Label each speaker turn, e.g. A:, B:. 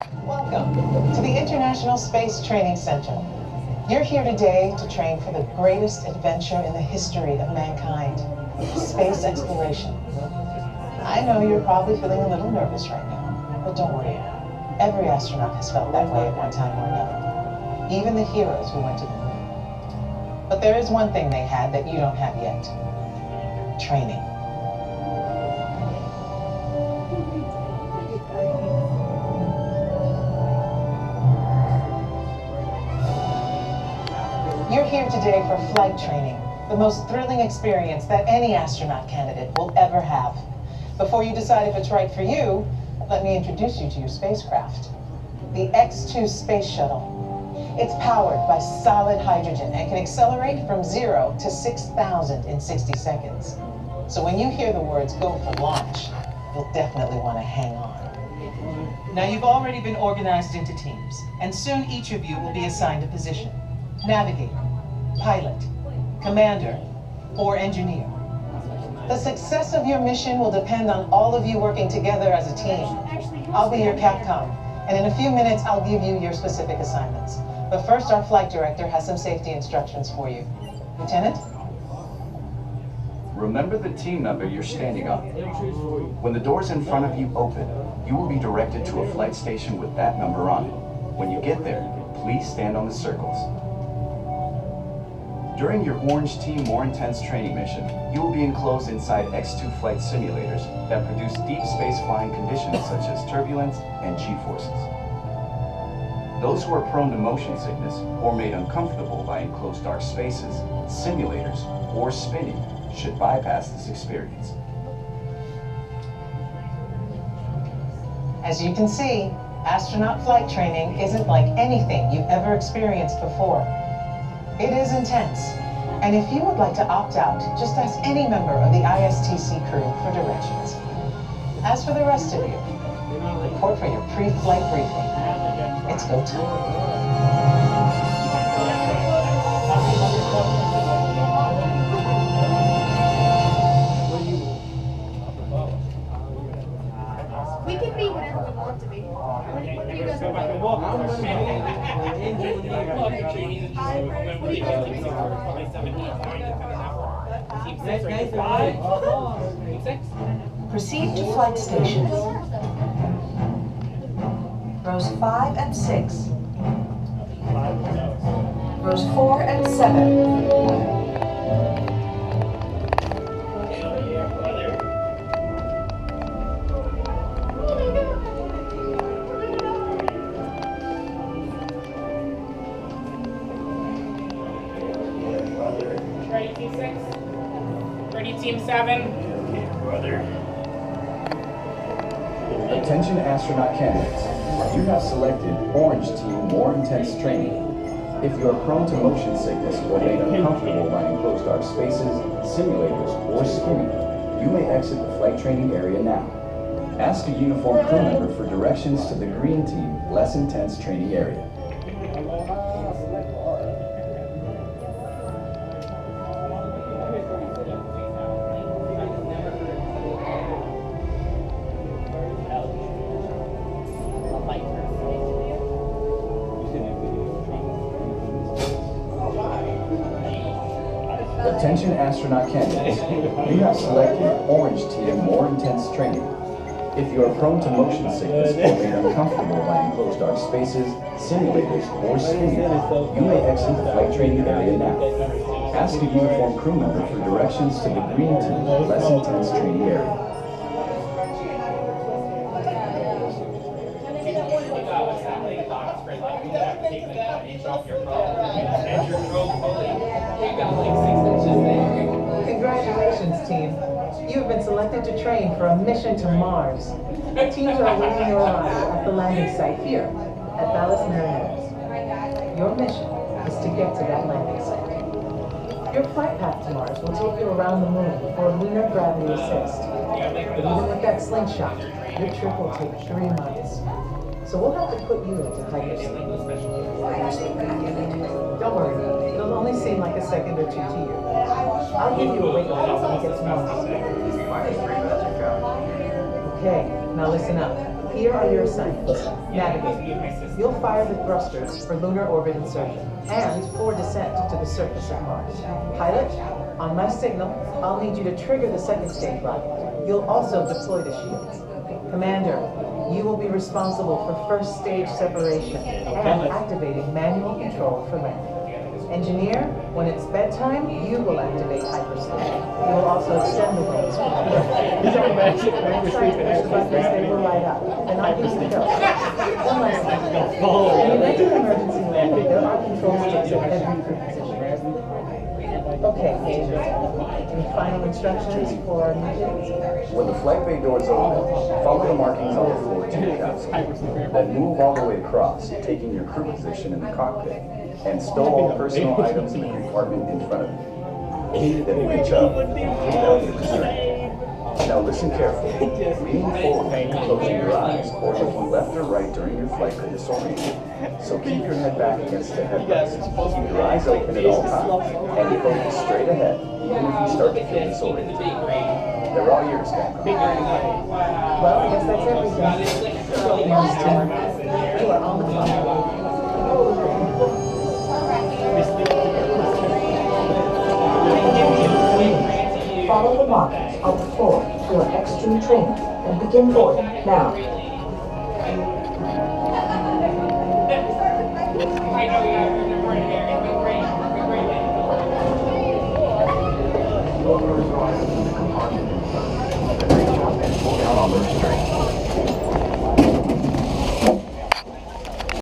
A: Welcome to the International Space Training Center. You're here today to train for the greatest adventure in the history of mankind, space exploration. I know you're probably feeling a little nervous right now, but don't worry. Every astronaut has felt that way at one time or another, even the heroes who went to the moon. But there is one thing they had that you don't have yet: training. You're here today for flight training, the most thrilling experience that any astronaut candidate will ever have. Before you decide if it's right for you, let me introduce you to your spacecraft. The X-2 Space Shuttle. It's powered by solid hydrogen and can accelerate from 0 to 6,000 in 60 seconds. So when you hear the words "go for launch," you'll definitely want to hang on. Now, you've already been organized into teams, and soon each of you will be assigned a position: navigator, pilot, commander, or engineer. The success of your mission will depend on all of you working together as a team. I'll be your Capcom, and in a few minutes I'll give you your specific assignments. But first, our flight director has some safety instructions for you. Lieutenant?
B: Remember the team number you're standing on. When the doors in front of you open, you will be directed to a flight station with that number on it. When you get there, please stand on the circles. During your Orange Team More Intense training mission, you will be enclosed inside X-2 flight simulators that produce deep space flying conditions such as turbulence and G-forces. Those who are prone to motion sickness or made uncomfortable by enclosed dark spaces, simulators, or spinning should bypass this experience.
A: As you can see, astronaut flight training isn't like anything you've ever experienced before. It is intense, and if you would like to opt out, just ask any member of the ISTC crew for directions. As for the rest of you, report for your pre-flight briefing. It's go time.
C: We can be whatever we want to be. What do you guys want?
D: Proceed to flight stations. Rows 5 and 6. Rows 4 and 7.
E: Ready, Team 6? Ready, Team 7?
B: Brother. Attention astronaut candidates. You have selected Orange Team More Intense Training. If you are prone to motion sickness or made uncomfortable by enclosed dark spaces, simulators, or spinning, you may exit the flight training area now. Ask a uniformed crew member for directions to the Green Team Less Intense Training Area. Attention astronaut candidates, you have selected Orange Team More Intense Training. If you are prone to motion sickness or made uncomfortable by enclosed dark spaces, simulators, or spinning, you may exit the flight training area now. Ask a uniformed crew member for directions to the Green Team Less Intense Training Area.
A: Congratulations, team. You have been selected to train for a mission to Mars. Teams are awaiting your arrival at the landing site here at Valles Marineris. Your mission is to get to that landing site. Your flight path to Mars will take you around the moon for lunar gravity assist. But even with that slingshot, your trip will take 3 months. So we'll have to put you into hypersleep. Don't worry, it'll only seem like a second or two to you. I'll give you a wake up when it gets more. Okay, now listen up. Here are your assignments. Navigate. You'll fire the thrusters for lunar orbit insertion and for descent to the surface of Mars. Pilot, on my signal, I'll need you to trigger the second stage rocket. You'll also deploy the shields. Commander, you will be responsible for first stage separation and activating manual control for landing. Engineer, when it's bedtime, you will activate hypersleep. You will also extend the wings for the they will light up, and I'll give you the go. One last thing. In the event of emergency landing, there are control sticks at every crew position. Okay, any final instructions for our new kids?
B: When the flight bay doors open, follow the markings on the floor to the capsule. Then move all the way across, taking your crew position in the cockpit, and stow all personal items in the compartment in front of you. Then reach up and pull down your restraint. Now listen carefully. Leaning forward, closing your eyes, or looking left or right during your flight could disorient you. So keep your head back against the headrest. Keep your eyes open at all times, and focus straight ahead, even if you start to feel disoriented. They're all yours, Captain.
A: Well, I guess that's everything. You are on the clock.
D: Follow the markings on the floor to your extreme training and begin boarding now.